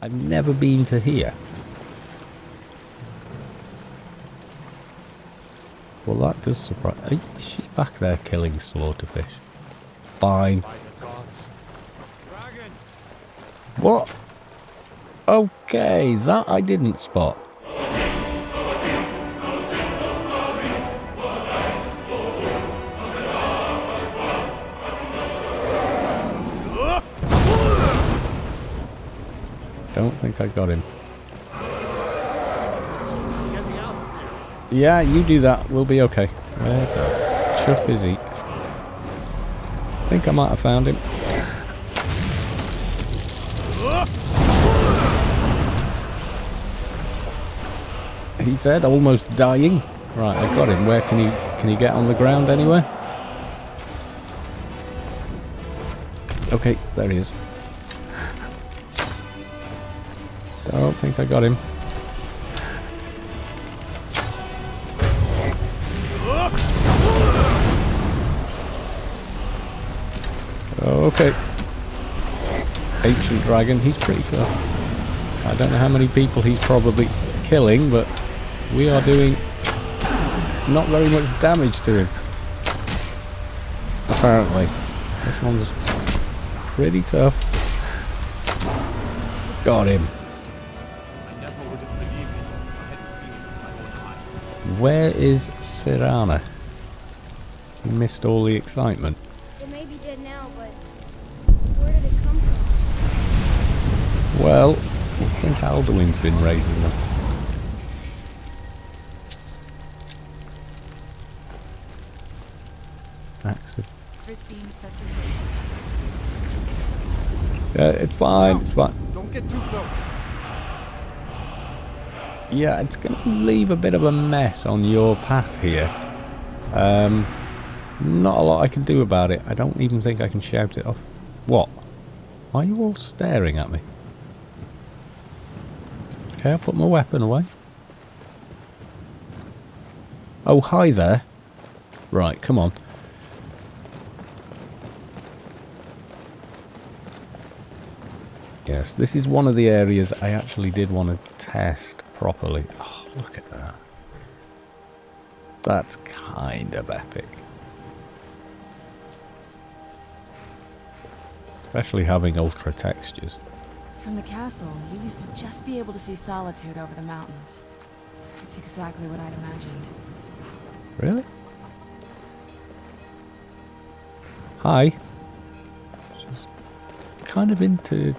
I've never been to here. Well, that does surprise... Is she back there killing slaughterfish? Fine. What? Okay, that I didn't spot. Don't think I got him. Yeah, you do that. We'll be okay. Where the chuff is he? I think I might have found him. He said, almost dying. Right, I got him. Where can he get on the ground anywhere? Okay, there he is. Don't think I got him. Okay. Ancient dragon, he's pretty tough. I don't know how many people he's probably killing, but we are doing not very much damage to him. Apparently. This one's pretty tough. Got him. Where is Sirana? She missed all the excitement. It may be dead now, but where did it come from? Well, I think Alduin's been raising them. Accident. Yeah, it's fine, it's fine. Don't get too close. Yeah, it's going to leave a bit of a mess on your path here. Not a lot I can do about it. I don't even think I can shout it off. What? Why are you all staring at me? Okay, I'll put my weapon away. Oh, hi there. Right, come on. Yes, this is one of the areas I actually did want to test properly. Oh, look at that. That's kind of epic. Especially having ultra textures. From the castle, you used to just be able to see Solitude over the mountains. It's exactly what I'd imagined. Really? Hi. She's kind of into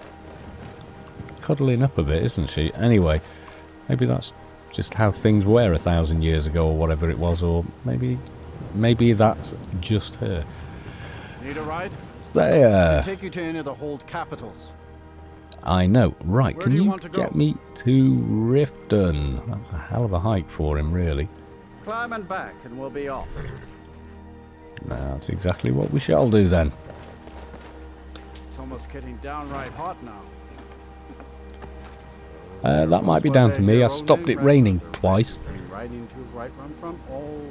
cuddling up a bit, isn't she? Anyway, maybe that's just how things were 1,000 years ago or whatever it was, or maybe that's just her. Need a ride? There. Take you to any of the hold capitals. I know. Right, Where can do you you want to go? get me to Riften? That's a hell of a hike for him, really. Climb and back and we'll be off. That's exactly what we shall do then. It's almost getting downright hot now. That might be down to me. I stopped it raining twice. Right into right run from all.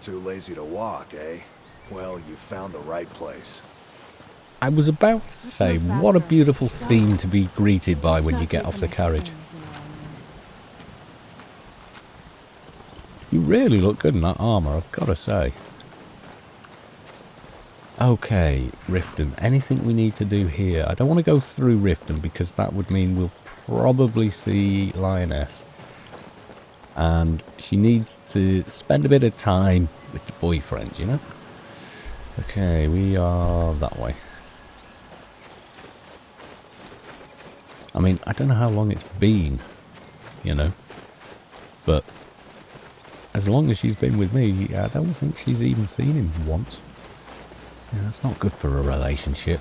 Too lazy to walk, eh? Well, you found the right place. I was about to say, what a beautiful scene to be greeted by when you get off the carriage. You really look good in that armour, I've got to say. Okay, Riften. Anything we need to do here? I don't want to go through Riften because that would mean we'll probably see Lioness. And she needs to spend a bit of time with the boyfriend, you know? Okay, we are that way. I mean, I don't know how long it's been, you know? But as long as she's been with me, I don't think she's even seen him once. Yeah, that's not good for a relationship.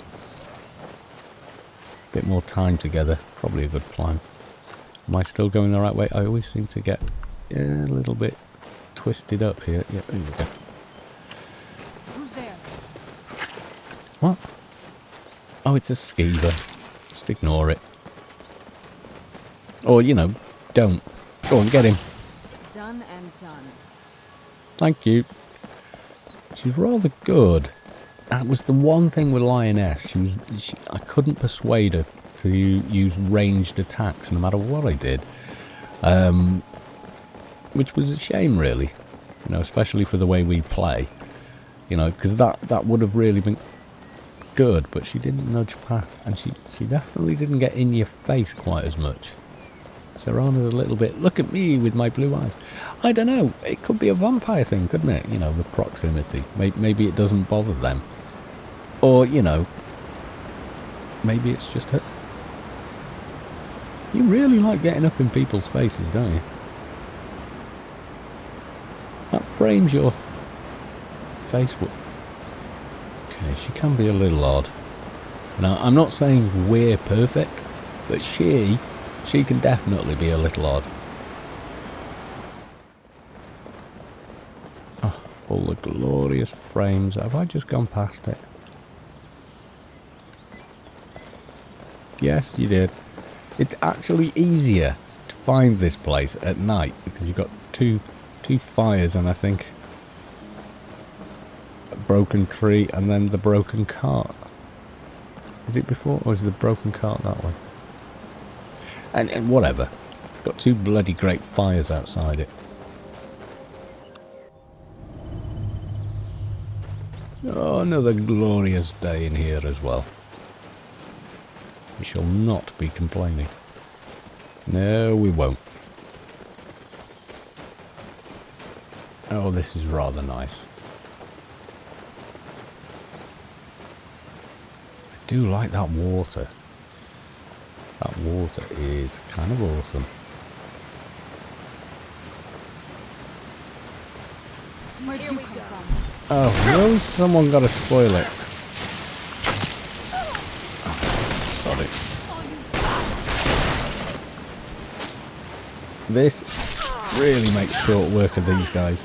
Bit more time together, probably a good plan. Am I still going the right way? I always seem to get a little bit twisted up here. Yeah, there we go. Who's there? What? Oh, it's a skeever. Just ignore it. Or, you know, don't. Go on, get him. Done and done. Thank you. She's rather good. That was the one thing with Lioness. I couldn't persuade her to use ranged attacks no matter what I did. Which was a shame, really. You know, especially for the way we play. You know, because that would have really been good, but she didn't nudge past, and she definitely didn't get in your face quite as much. Serrana's a little bit, look at me with my blue eyes. I don't know, it could be a vampire thing, couldn't it? You know, the proximity. Maybe it doesn't bother them. Or, you know, maybe it's just her. You really like getting up in people's faces, don't you? That frames your face. Okay, she can be a little odd. Now, I'm not saying we're perfect, but she can definitely be a little odd. Oh, all the glorious frames. Have I just gone past it? Yes, you did. It's actually easier to find this place at night because you've got two fires and I think a broken tree and then the broken cart. Is it before or is the broken cart that way? And whatever. It's got two bloody great fires outside it. Oh, another glorious day in here as well. We shall not be complaining. No, we won't. Oh, this is rather nice. I do like that water. That water is kind of awesome. Where'd you come from? Oh, no, someone got to spoil it. Oh, sorry. This really makes short work of these guys.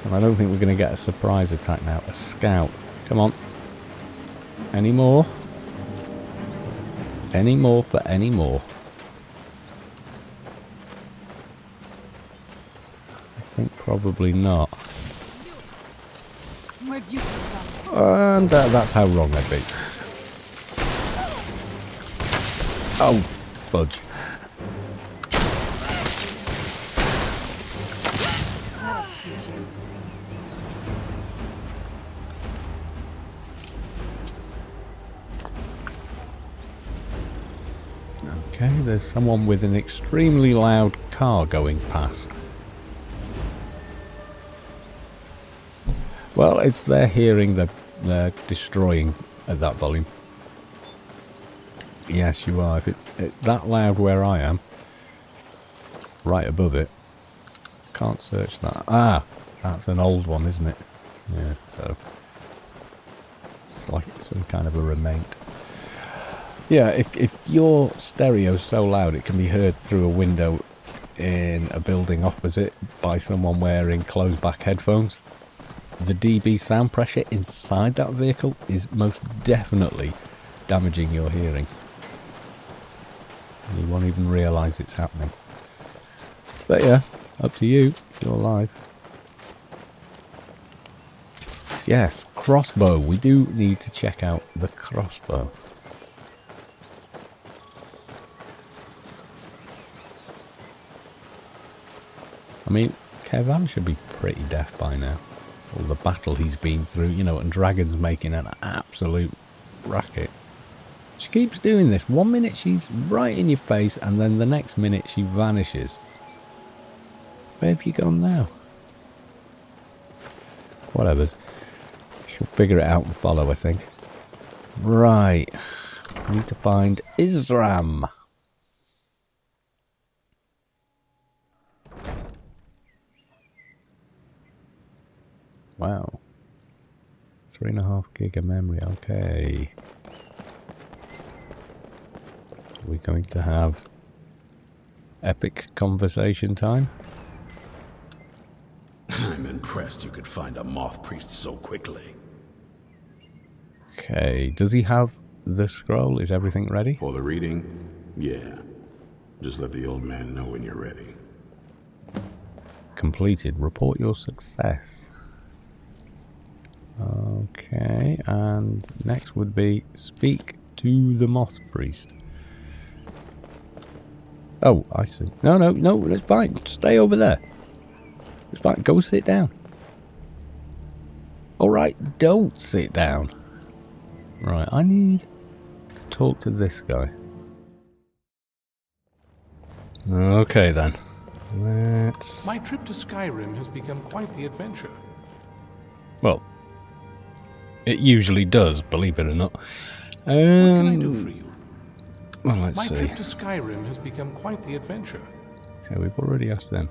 And I don't think we're going to get a surprise attack now. A scout. Come on. Any more? Any more for any more? I think probably not. Where'd you come from? And that's how wrong I'd be. Oh, fudge. That'll teach you. Okay, there's someone with an extremely loud car going past. Well, it's their hearing that they're destroying at that volume. Yes, you are. If it's that loud where I am, right above it, can't search that. Ah, that's an old one, isn't it? Yeah, so it's like some kind of a remain. Yeah, if your stereo's so loud it can be heard through a window in a building opposite by someone wearing closed back headphones, the dB sound pressure inside that vehicle is most definitely damaging your hearing. You won't even realise it's happening. But yeah, up to you. You're alive. Yes, crossbow. We do need to check out the crossbow. I mean, Kevan should be pretty deaf by now. All the battle he's been through, you know, and Dragon's making an absolute racket. She keeps doing this. 1 minute she's right in your face, and then the next minute she vanishes. Where have you gone now? Whatever's. She'll figure it out and follow, I think. Right. I need to find Isram. Wow. 3.5 gig of memory, okay. Are we going to have epic conversation time? I'm impressed you could find a moth priest so quickly. Okay, does he have the scroll? Is everything ready? For the reading? Yeah. Just let the old man know when you're ready. completed. Report your success. Okay, and next would be speak to the Moth Priest. Oh, I see. No, it's fine. Stay over there. It's fine. Go sit down. Alright, don't sit down. Right, I need to talk to this guy. Okay then. Let's... My trip to Skyrim has become quite the adventure. Well, it usually does, believe it or not. What can I do for you? Well, let's My see. trip to Skyrim has become quite the adventure. Okay, we've already asked them.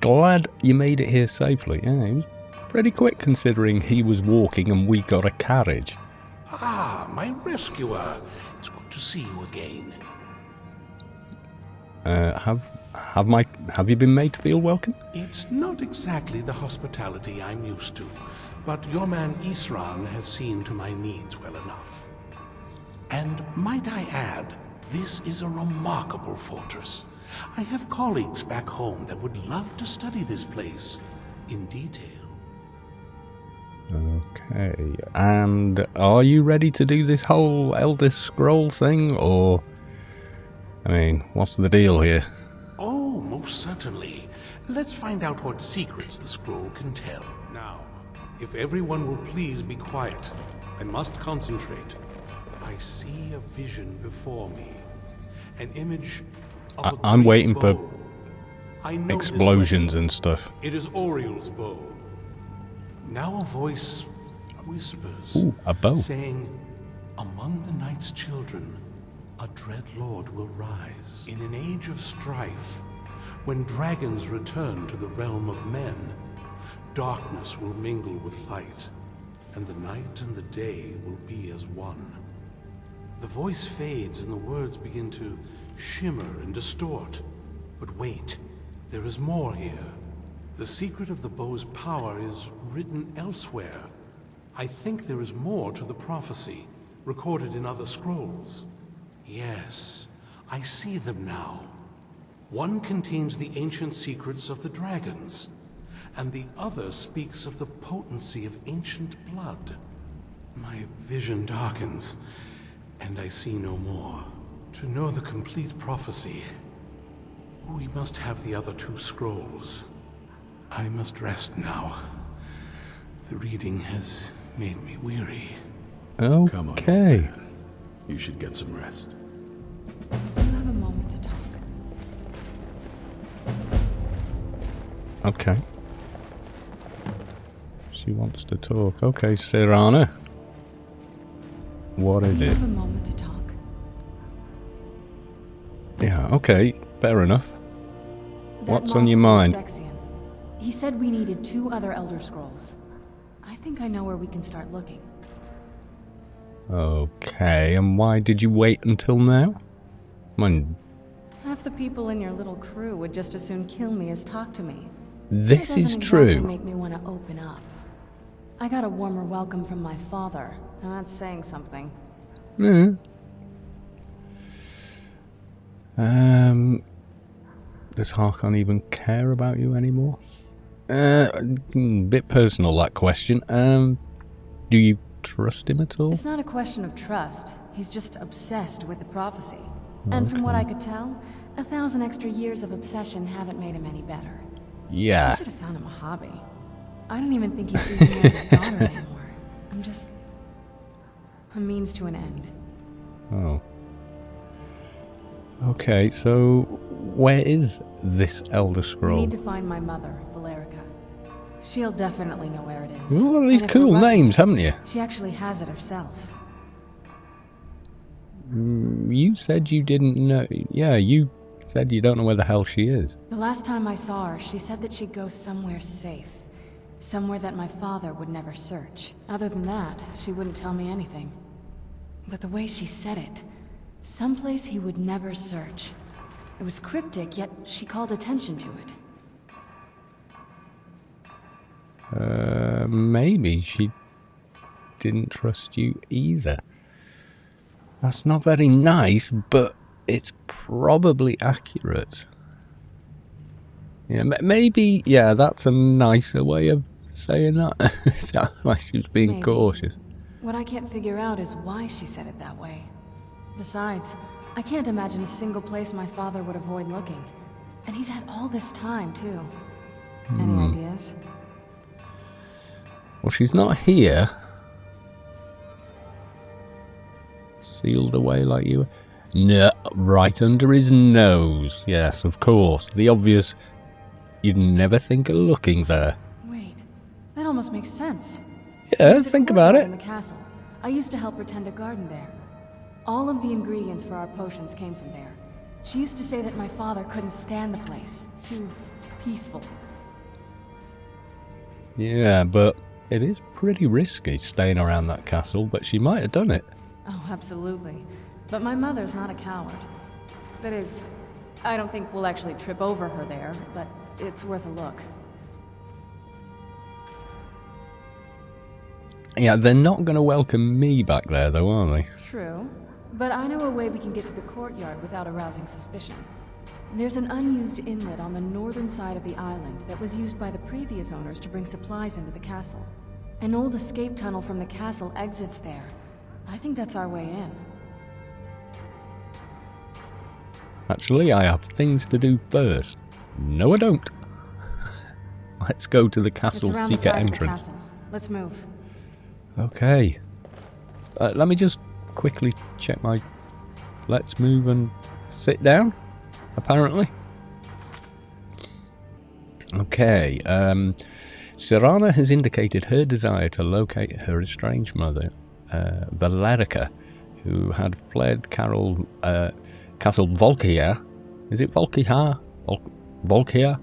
Glad you made it here safely. Yeah, he was pretty quick considering he was walking and we got a carriage. Ah, my rescuer. It's good to see you again. Have you been made to feel welcome? It's not exactly the hospitality I'm used to, but your man Isran has seen to my needs well enough. And might I add, this is a remarkable fortress. I have colleagues back home that would love to study this place in detail. Okay, and are you ready to do this whole Elder Scroll thing, or... I mean, what's the deal here? Oh, most certainly. Let's find out what secrets the scroll can tell. Now, if everyone will please be quiet, I must concentrate. I see a vision before me. An image of a I'm great waiting for bow. I know this explosions weapon. and stuff. It is Oriel's bow. Now a voice whispers, Ooh, a bow. saying, among the night's children, a dread lord will rise. In an age of strife, when dragons return to the realm of men, darkness will mingle with light, and the night and the day will be as one. The voice fades and the words begin to shimmer and distort. But wait, there is more here. The secret of the bow's power is written elsewhere. I think there is more to the prophecy, recorded in other scrolls. Yes, I see them now. One contains the ancient secrets of the dragons, and the other speaks of the potency of ancient blood. My vision darkens, and I see no more. To know the complete prophecy, we must have the other two scrolls. I must rest now. The reading has made me weary. Okay. Come on, old man. You should get some rest. Do you have a moment to talk? Okay. She wants to talk. Okay, Sirana. What is Do you it? have a moment to talk? Yeah, okay. Fair enough. That What's on moth your was mind? Dexian. He said we needed 2 other Elder Scrolls. I think I know where we can start looking. Okay, and why did you wait until now? Half the people in your little crew would just as soon kill me as talk to me. This That is doesn't exactly true. make me want to open up. I got a warmer welcome from my father, and that's saying something. Yeah. Does Harkon even care about you anymore? Bit personal, that question. Do you trust him at all? It's not a question of trust. He's just obsessed with the prophecy. And from what I could tell, 1,000 extra years of obsession haven't made him any better. I Yeah. should have found him a hobby. I don't even think he sees me as his daughter anymore. I'm just a means to an end. Oh. Okay, so where is this Elder We Scroll? need to find my mother, Valerica. She'll definitely know where it is. Ooh, all these And if we're cool lucky, names, haven't you? She actually has it herself. You said you didn't know. Yeah, you said you don't know where the hell she is. The last time I saw her, she said that she'd go somewhere safe. Somewhere that my father would never search. Other than that, she wouldn't tell me anything. But the way she said it, someplace he would never search. It was cryptic, yet she called attention to it. Maybe she didn't trust you either. That's not very nice, but it's probably accurate. Yeah, maybe, yeah, that's a nicer way of saying that. Sounds like she was being Maybe. cautious. What I can't figure out is why she said it that way. Besides, I can't imagine a single place my father would avoid looking. And he's had all this time, too. Any ideas? Well, she's not here. Sealed away like you were. No, right under his nose. Yes, of course. The obvious. You'd never think of looking there. Wait, that almost makes sense. Yeah, There's a think about courtyard it. in the castle. I used to help her tend a garden there. All of the ingredients for our potions came from there. She used to say that my father couldn't stand the place. Too peaceful. Yeah, but it is pretty risky staying around that castle, but she might have done it. Oh, absolutely. But my mother's not a coward. That is, I don't think we'll actually trip over her there, but it's worth a look. Yeah, they're not going to welcome me back there, though, are they? True. But I know a way we can get to the courtyard without arousing suspicion. There's an unused inlet on the northern side of the island that was used by the previous owners to bring supplies into the castle. An old escape tunnel from the castle exits there. I think that's our way in. Actually, I have things to do first. No, I don't. Let's go to the It's castle's around the secret side of the entrance. castle. Let's move. Okay. Let me just quickly check my... Let's move and sit down, apparently. Okay. Serana has indicated her desire to locate her estranged mother, Valerica, who had fled Castle Volkia. Is it Volkia? Volkia?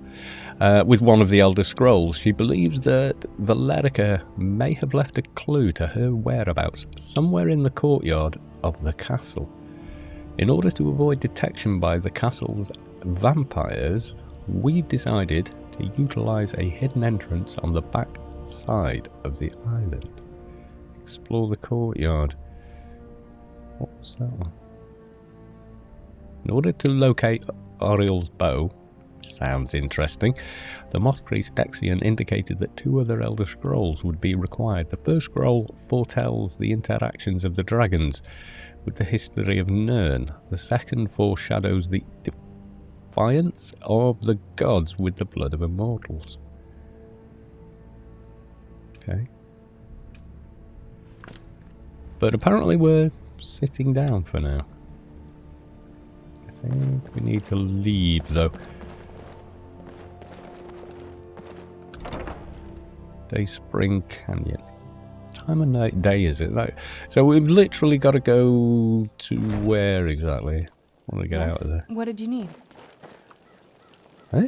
With one of the Elder Scrolls. She believes that Valerica may have left a clue to her whereabouts somewhere in the courtyard of the castle. In order to avoid detection by the castle's vampires, we've decided to utilize a hidden entrance on the back side of the island. Explore the courtyard. What was that one? In order to locate Oriel's bow, sounds interesting, the Moth Priest Dexion indicated that 2 other Elder Scrolls would be required. The first scroll foretells the interactions of the dragons with the history of Nirn. The second foreshadows the defiance of the gods with the blood of immortals. Okay. But apparently we're sitting down for now. I think we need to leave though. Dayspring Canyon. Time of night, day is it? So we've literally got to go to where exactly? I want to get out of there. What did you need? Eh?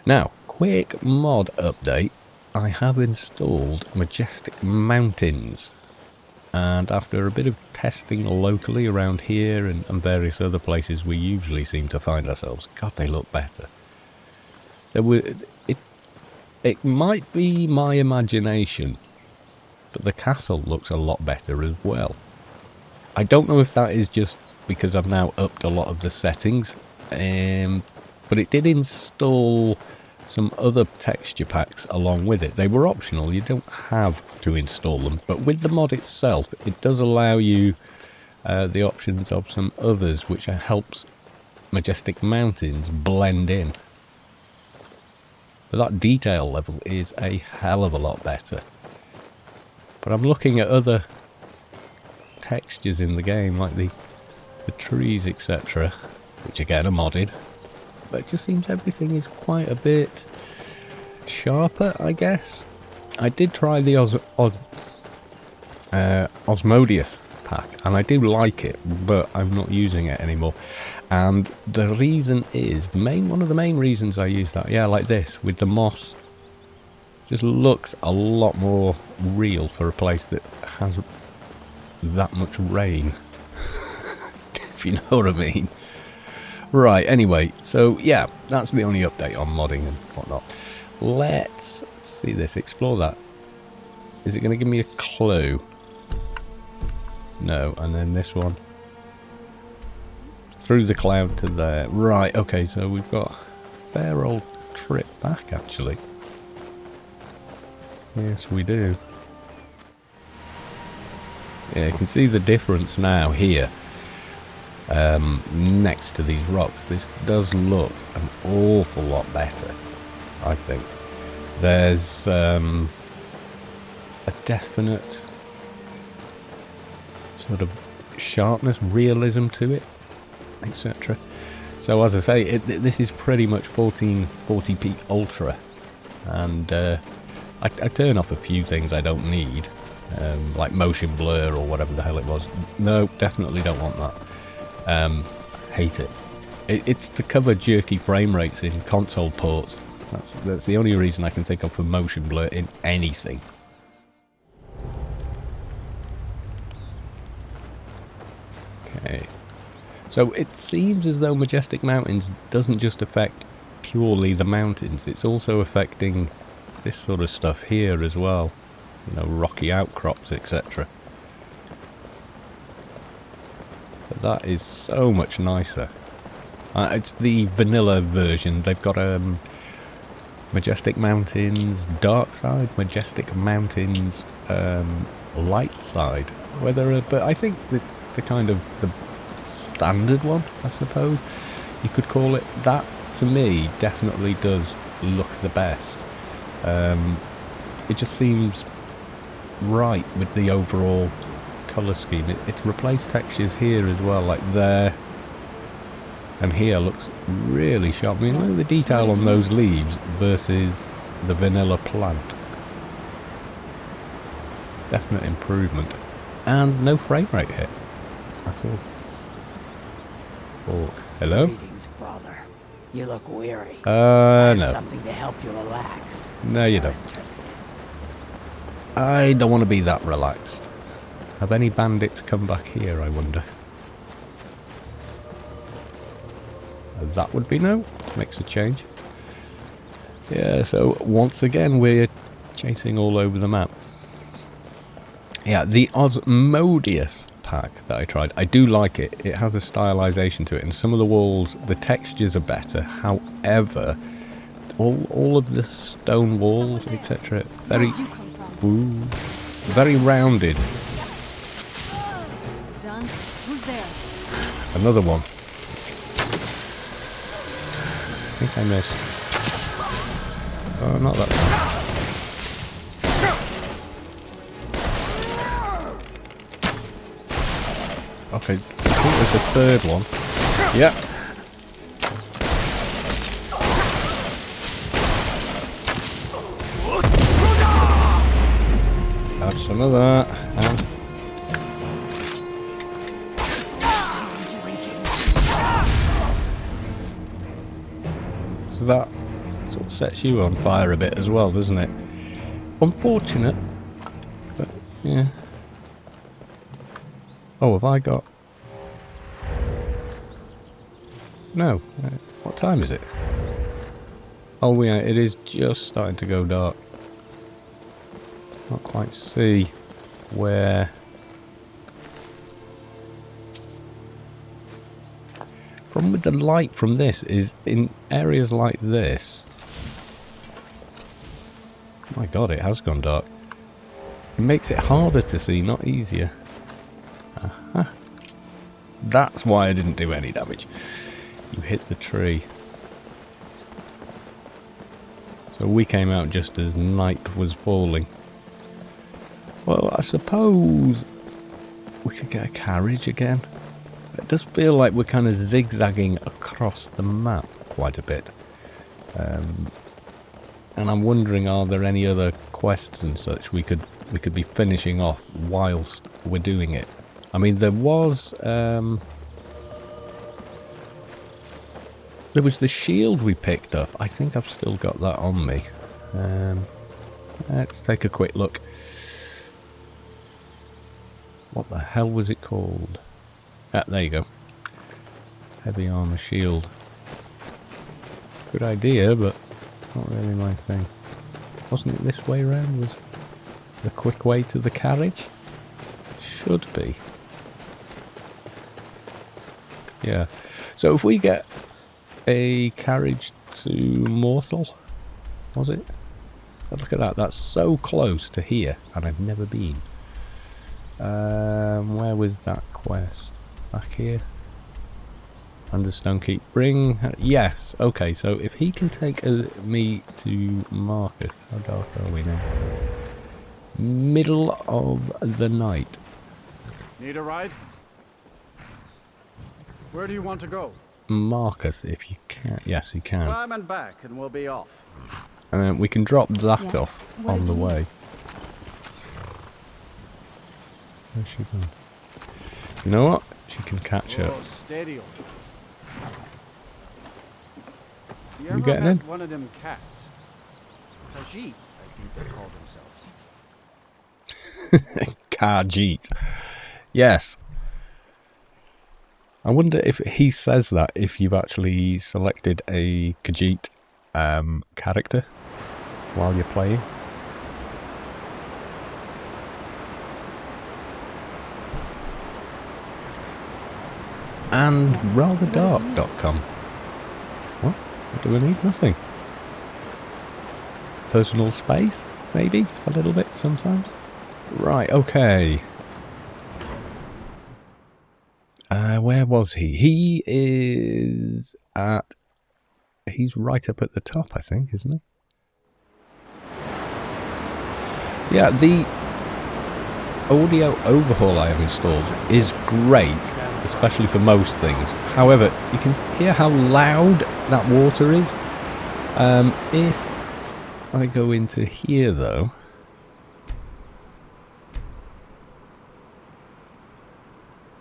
Now, quick mod update. I have installed Majestic Mountains. And after a bit of testing locally around here and various other places we usually seem to find ourselves, God, they look better. It might be my imagination, but the castle looks a lot better as well. I don't know if that is just because I've now upped a lot of the settings, but it did install some other texture packs along with it. They were optional, you don't have to install them, but with the mod itself, it does allow you the options of some others, which helps Majestic Mountains blend in. But that detail level is a hell of a lot better. But I'm looking at other textures in the game, like the trees, etc., which again are modded. But it just seems everything is quite a bit sharper, I guess. I did try the Osmodius pack, and I do like it, but I'm not using it anymore. And the reason is, one of the main reasons I use that, yeah, like this, with the moss, just looks a lot more real for a place that has that much rain. If you know what I mean. Right, anyway, so yeah, that's the only update on modding and whatnot. Let's see this, explore that. Is it going to give me a clue? No, and then this one. Through the cloud to there. Right, okay, so we've got fair old trip back, actually. Yes, we do. Yeah, you can see the difference now here. Next to these rocks, this does look an awful lot better, I think. There's a definite sort of sharpness, realism to it, etc. So as I say, this is pretty much 1440p Ultra, and I turn off a few things I don't need, like motion blur or whatever the hell it was. No, definitely don't want that. Hate it. It's to cover jerky frame rates in console ports. That's the only reason I can think of for motion blur in anything. Okay. So it seems as though Majestic Mountains doesn't just affect purely the mountains, it's also affecting this sort of stuff here as well. You know, rocky outcrops, etc. But that is so much nicer. It's the vanilla version. They've got Majestic Mountains Dark Side, Majestic Mountains Light Side. But I think the kind of the standard one, I suppose you could call it. That to me definitely does look the best. It just seems right with the overall colour scheme. It's replaced textures here as well, like there and here looks really sharp. I mean, look at the detail on those leaves versus the vanilla plant. Definite improvement. And no frame rate hit at all. Oh, hello? Greetings, brother. You look weary. No. Something to help you relax. No, you don't. I don't want to be that relaxed. Have any bandits come back here, I wonder? That would be no. Makes a change. Yeah, so once again we're chasing all over the map. Yeah, the Osmodeus pack that I tried, I do like it. It has a stylization to it, and some of the walls, the textures are better. However, all of the stone walls, etc., very rounded. Done? Who's there? Another one. I think I missed. Oh, not that one. Okay, I think there's a third one. Yep. Have some of that. And so that sort of sets you on fire a bit as well, doesn't it? Unfortunate, but yeah. Oh, have I got... No. What time is it? Oh yeah, it is just starting to go dark. Not quite see where... Problem with the light from this is in areas like this... My god, it has gone dark. It makes it harder to see, not easier. Aha. That's why I didn't do any damage. You hit the tree. So we came out just as night was falling. Well, I suppose we could get a carriage again. It does feel like we're kind of zigzagging across the map quite a bit. And I'm wondering, are there any other quests and such we could be finishing off whilst we're doing it? I mean, there was the shield we picked up. I think I've still got that on me. Let's take a quick look. What the hell was it called? Ah, there you go. Heavy armor shield. Good idea, but not really my thing. Wasn't it this way around? Was the quick way to the carriage? Should be. Yeah. So if we get a carriage to Morthal, was it? Oh, look at that, that's so close to here, and I've never been. Where was that quest? Back here? Under Stonekeep. Bring... Yes, okay, so if he can take me to Marcus. How dark are we now? Middle of the night. Need a ride? Where do you want to go? Marcus, if you can. Yes, you can. Climb and back and we'll be off. And then we can drop that Yes. off What on did the you need? way. Where's she gone? You know what? She can catch up. Oh, steady. You You ever getting met in? one of them cats? Khajiit, I think they call themselves. Khajiit. Yes. I wonder if he says that if you've actually selected a Khajiit character while you're playing. And Yes. ratherdark.com. What? What do we need? Nothing. Personal space? Maybe? A little bit sometimes? Right, okay. Where was he? He is at... He's right up at the top, I think, isn't he? Yeah, the audio overhaul I have installed is great, especially for most things. However, you can hear how loud that water is. If I go into here, though...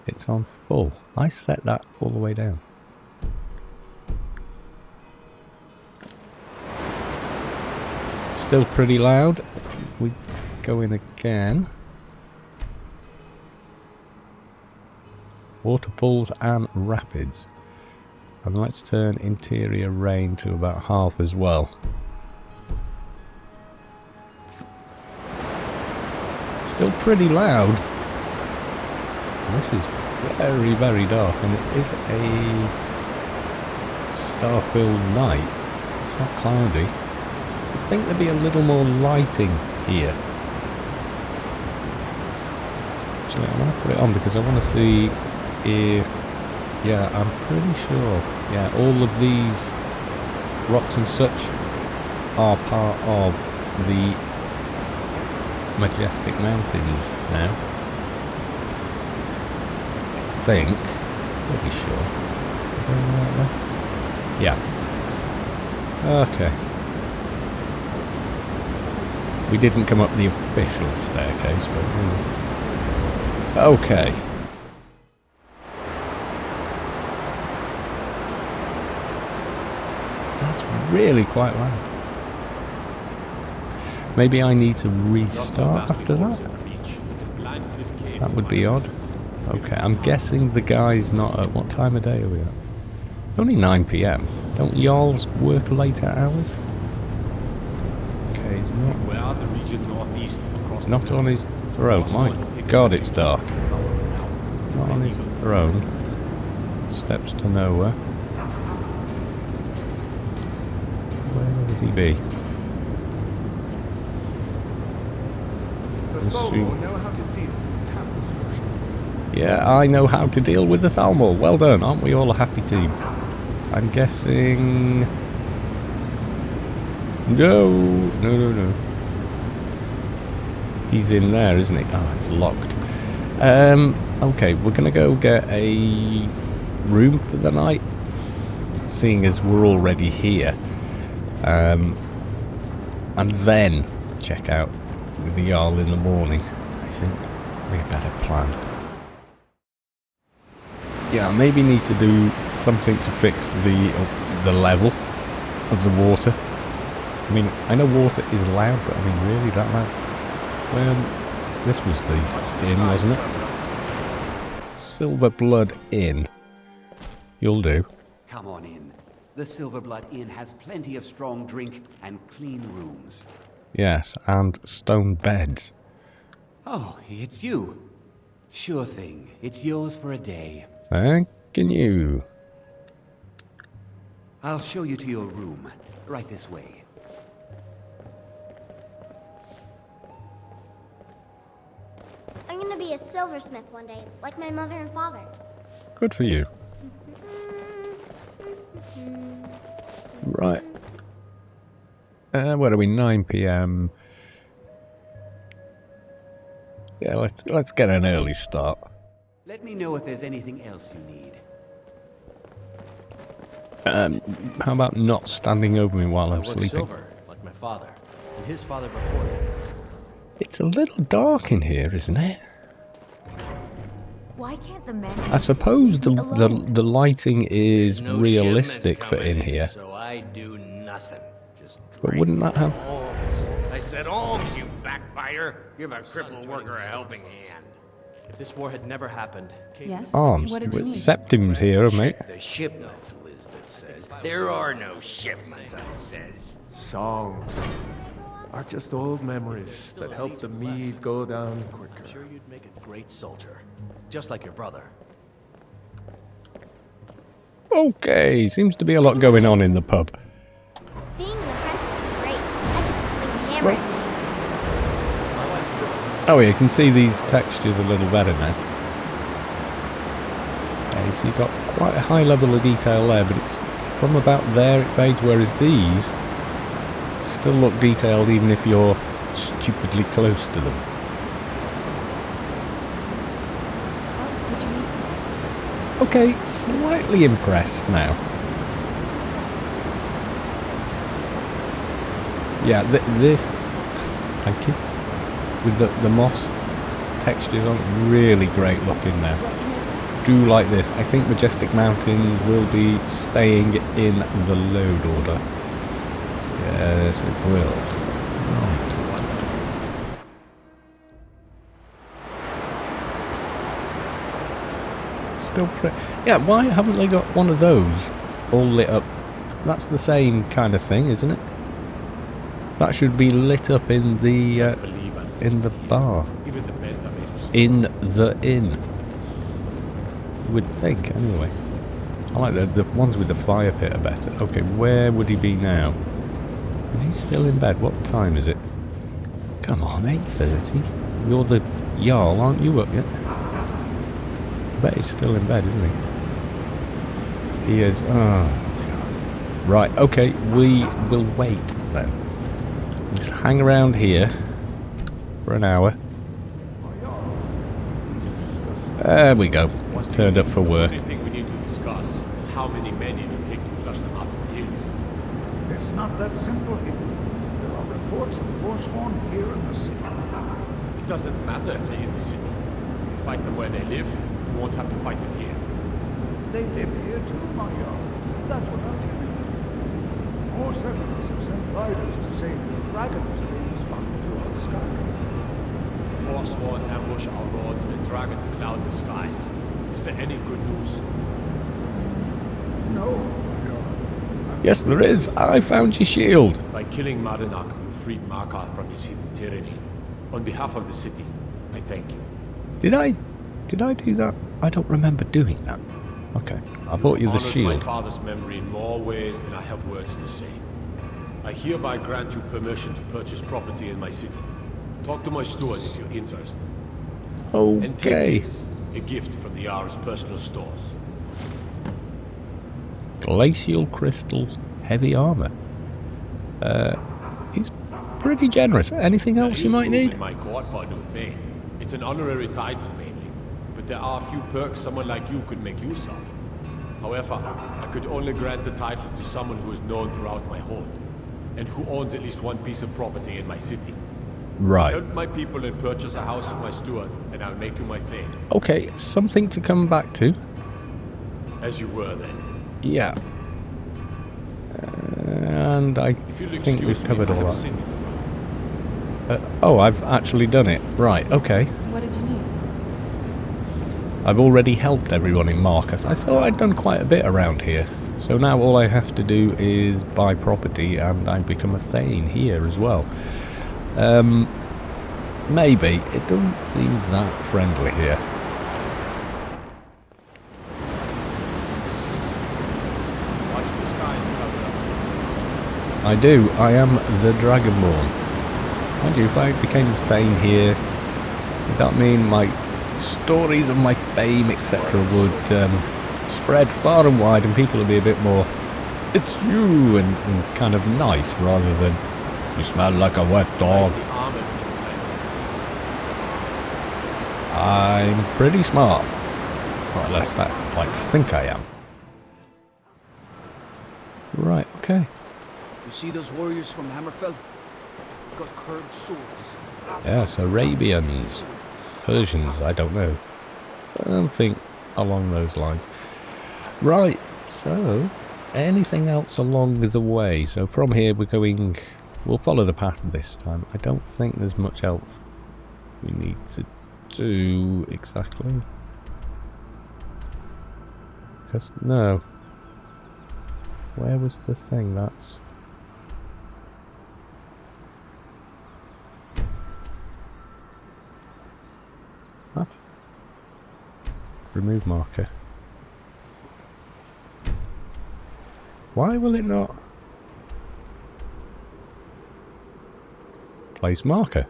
It's on full. I set that all the way down. Still pretty loud. We go in again. Waterfalls and rapids. And let's turn interior rain to about half as well. Still pretty loud. This is very, very dark, and it is a star-filled night. It's not cloudy. I think there'd be a little more lighting here. Actually, I'm going to put it on because I want to see if... Yeah, I'm pretty sure. Yeah, all of these rocks and such are part of the Majestic Mountains now. I think. Pretty sure. Yeah. Okay. We didn't come up the official staircase, but... Okay. That's really quite loud. Maybe I need to restart after that? That would be odd. Okay, I'm guessing the guy's not at... What time of day are we at? Only 9 PM. Don't y'alls work later hours? Okay, he's not... Not on his throne. My God, it's dark. Not on his throne. Steps to nowhere. Where would he be? Yeah, I know how to deal with the Thalmor. Well done, aren't we all a happy team? I'm guessing... No. He's in there, isn't he? Oh, it's locked. Okay, we're going to go get a room for the night, seeing as we're already here. And then check out with the Jarl in the morning, I think. Be a better plan. Yeah, I maybe need to do something to fix the level of the water. I mean, I know water is loud, but I mean, really that loud? Well, this was the inn, wasn't it? Silverblood Inn. You'll do. Come on in. The Silverblood Inn has plenty of strong drink and clean rooms. Yes, and stone beds. Oh, it's you. Sure thing. It's yours for a day. Thanking you. I'll show you to your room. Right this way. I'm gonna be a silversmith one day, like my mother and father. Good for you. Right. What are we? 9 p.m. Yeah, let's get an early start. Let me know if there's anything else you need. How about not standing over me while I'm sleeping? Silver, like my father, and his father before him. It's a little dark in here, isn't it? Why can't the men? I suppose the lighting is No realistic shipments for coming in here. So I do nothing. Just But wouldn't that have... alms. I said alms, you backbiter. Give a crippled worker a helping hand. If this war had never happened, Yes? arms? What did you need? Septim's here, mate. The shipments, Elizabeth says. There are no shipments, I says. Songs are just old memories that help the mead go down quicker. I'm sure you'd make a great soldier. Just like your brother. Okay, seems to be a lot going on in the pub. Being an apprentice is great. I get to swing a hammer at things. Oh, yeah, you can see these textures a little better now. Okay, so you've got quite a high level of detail there, but it's from about there it fades, whereas these still look detailed even if you're stupidly close to them. Oh, did you need something? Okay, slightly impressed now. Yeah, this, thank you, with the moss textures on it, really great looking now. Do like this. I think Majestic Mountains will be staying in the load order. Yes, it will. Right. Still pretty... Yeah, why haven't they got one of those all lit up? That's the same kind of thing, isn't it? That should be lit up in the bar. Even the beds are made of In the inn. You would think, anyway. I like the ones with the fire pit are better. Okay, where would he be now? Is he still in bed? What time is it? Come on, 8:30. You're the Jarl, aren't you up yet? I bet he's still in bed, isn't he? He is. Oh. Right, okay, we will wait then. Just hang around here for an hour. There we go. It's turned up for work. The only thing we need to discuss is how many men it will take to flush them out of the hills. It's not that simple, Higby. There are reports of Forsworn here in the city. It doesn't matter if they're in the city. We fight them where they live. We won't have to fight them here. They live here too, my Jarl. That's what I'm telling you. More settlements have sent riders to say dragons being spotted throughout Skyrim. Forsworn ambush our lords with dragons cloud the skies. Is there any good news? No, my Jarl. Yes, there is. I found your shield. By killing Marinak, you freed Markarth from his hidden tyranny. On behalf of the city, I thank you. Did I do that? I don't remember doing that. Okay, I bought you the Honored shield. my father's memory in more ways than I have words to say. I hereby grant you permission to purchase property in my city. Talk to my steward if you're interested. And take Okay. this, a gift from the Jarl's personal stores. Glacial crystal heavy armor. He's pretty generous. Anything else you might need? In my court for a new thing. It's an honorary title mainly, but there are a few perks someone like you could make use of. However, I could only grant the title to someone who is known throughout my hold, and who owns at least one piece of property in my city. Right. Help my people and purchase a house for my steward, and I'll make you my thing. Okay, something to come back to. As you were then. Yeah. And I If you'll think excuse we've covered me, I all have a that. city to run. Oh, I've actually done it. Right, okay. What did you need? I've already helped everyone in Markarth. I thought I'd done quite a bit around here. So now all I have to do is buy property and I become a Thane here as well. Maybe. It doesn't seem that friendly here. Watch the skies I do. I am the Dragonborn. Mind you, if I became the Thane here, would that mean my stories of my fame, etc. would spread far and wide, and people would be a bit more, it's you, and kind of nice, rather than, you smell like a wet dog. I'm pretty smart. Or at least I like to think I am. Right, okay. You see those warriors from Hammerfell? Got curved swords. Yes, Arabians, Persians, I don't know. Something along those lines. Right, so anything else along the way? So from here we'll follow the path this time. I don't think there's much else we need to do exactly. Because, no. Where was the thing? That's... What? Remove marker. Why will it not? Place marker.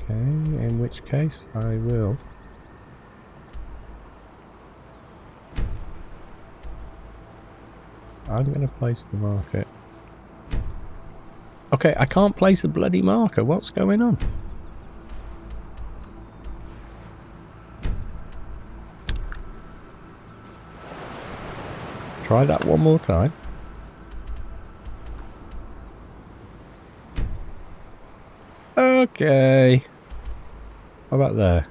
Okay, in which case I will. I'm going to place the marker. Okay, I can't place a bloody marker. What's going on? Try that one more time. Okay. How about there?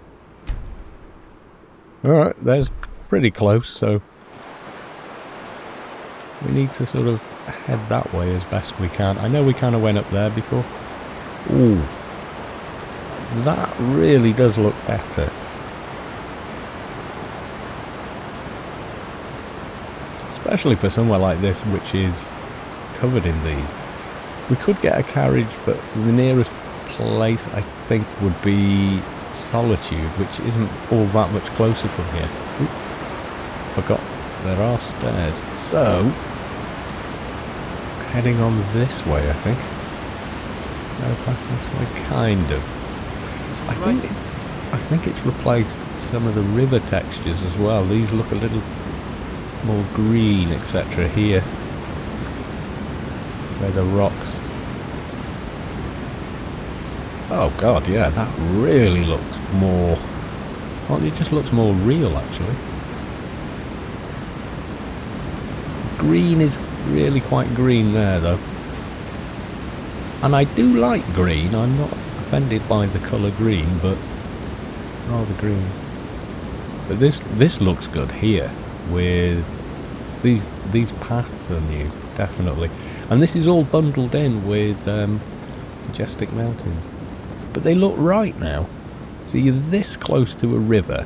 Alright, there's pretty close, so we need to sort of head that way as best we can. I know we kind of went up there before. Ooh. That really does look better. Especially for somewhere like this, which is covered in these. We could get a carriage, but the nearest place I think would be Solitude, which isn't all that much closer from here. Oop. Forgot there are stairs. So, heading on this way, I think. No, back this way, kind of. I think it's replaced some of the river textures as well. These look a little more green, etc. here, where the rocks. Oh god, yeah, that really looks more, well, it just looks more real actually. The green is really quite green there though, and I do like green. I'm not offended by the colour green, but rather green. But this looks good here. With these paths are new, definitely, and this is all bundled in with majestic mountains, but they look right now. So you're this close to a river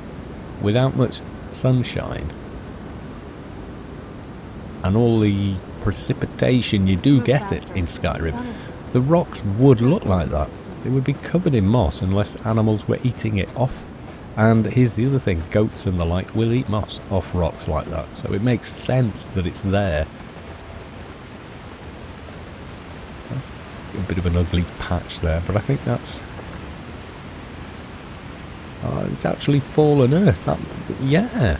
without much sunshine, and all the precipitation you do get it in Skyrim. The rocks would look like that. They would be covered in moss unless animals were eating it off. And here's the other thing, goats and the like will eat moss off rocks like that, so it makes sense that it's there. That's a bit of an ugly patch there, but I think that's... it's actually fallen earth. Yeah.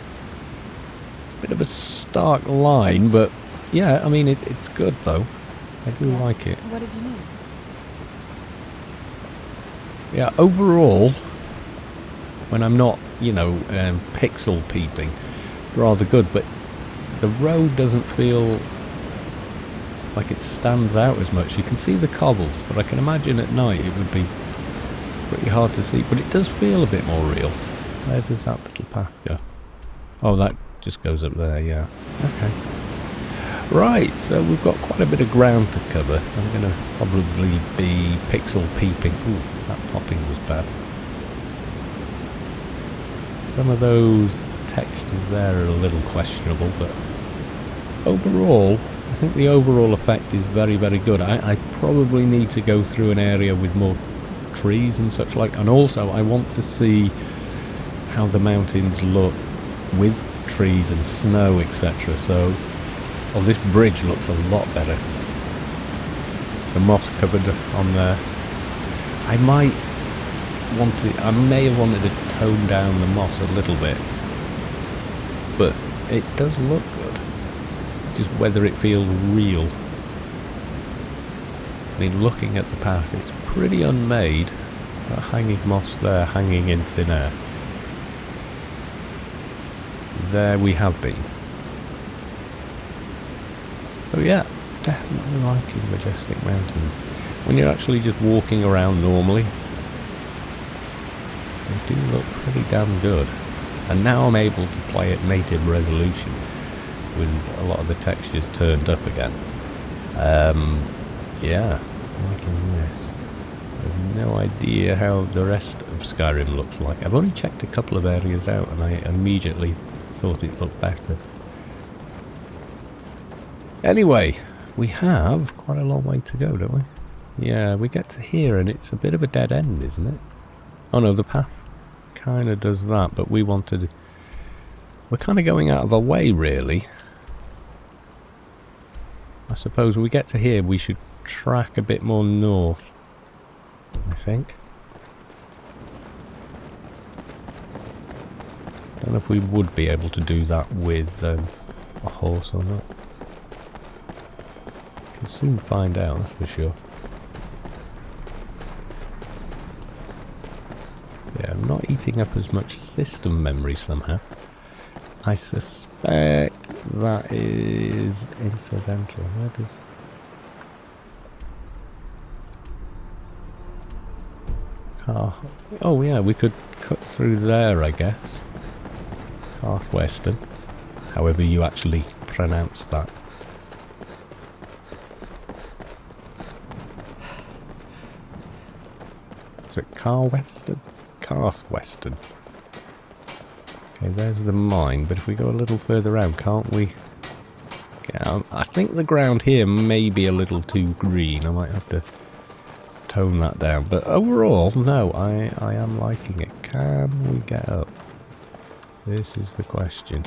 Bit of a stark line, but yeah, I mean, it's good though. I do like it. What did you mean? Yeah, overall... when I'm not, you know, pixel peeping, rather good, but the road doesn't feel like it stands out as much. You can see the cobbles, but I can imagine at night it would be pretty hard to see, but it does feel a bit more real. Where does that little path go? Oh, that just goes up there, yeah. Okay. Right, so we've got quite a bit of ground to cover. I'm going to probably be pixel peeping. Ooh, that popping was bad. Some of those textures there are a little questionable, but overall, I think the overall effect is very, very good. I probably need to go through an area with more trees and such like, and also I want to see how the mountains look with trees and snow, etc. So Oh, this bridge looks a lot better. The moss covered on there. I may have wanted to tone down the moss a little bit, but it does look good. Just whether it feels real. I mean, looking at the path, it's pretty unmade. That hanging moss there, hanging in thin air. There we have been. So yeah, definitely liking Majestic Mountains. When you're actually just walking around normally, they do look pretty damn good. And now I'm able to play at native resolution with a lot of the textures turned up again. Yeah, liking this. I have no idea how the rest of Skyrim looks like. I've only checked a couple of areas out and I immediately thought it looked better. Anyway, we have quite a long way to go, don't we? Yeah, we get to here and it's a bit of a dead end, isn't it? Oh no, the path kind of does that, but we're kind of going out of our way, really. I suppose when we get to here, we should track a bit more north, I think. Don't know if we would be able to do that with a horse or not. Can soon find out, that's for sure. Yeah, I'm not eating up as much system memory somehow. I suspect that is incidental. Where does... Oh yeah, we could cut through there, I guess. Northwestern, however you actually pronounce that. Is it Carwestern? Carthwestern. Okay, there's the mine, but if we go a little further out, can't we? Yeah, I think the ground here may be a little too green. I might have to tone that down. But overall, no, I am liking it. Can we get up? This is the question.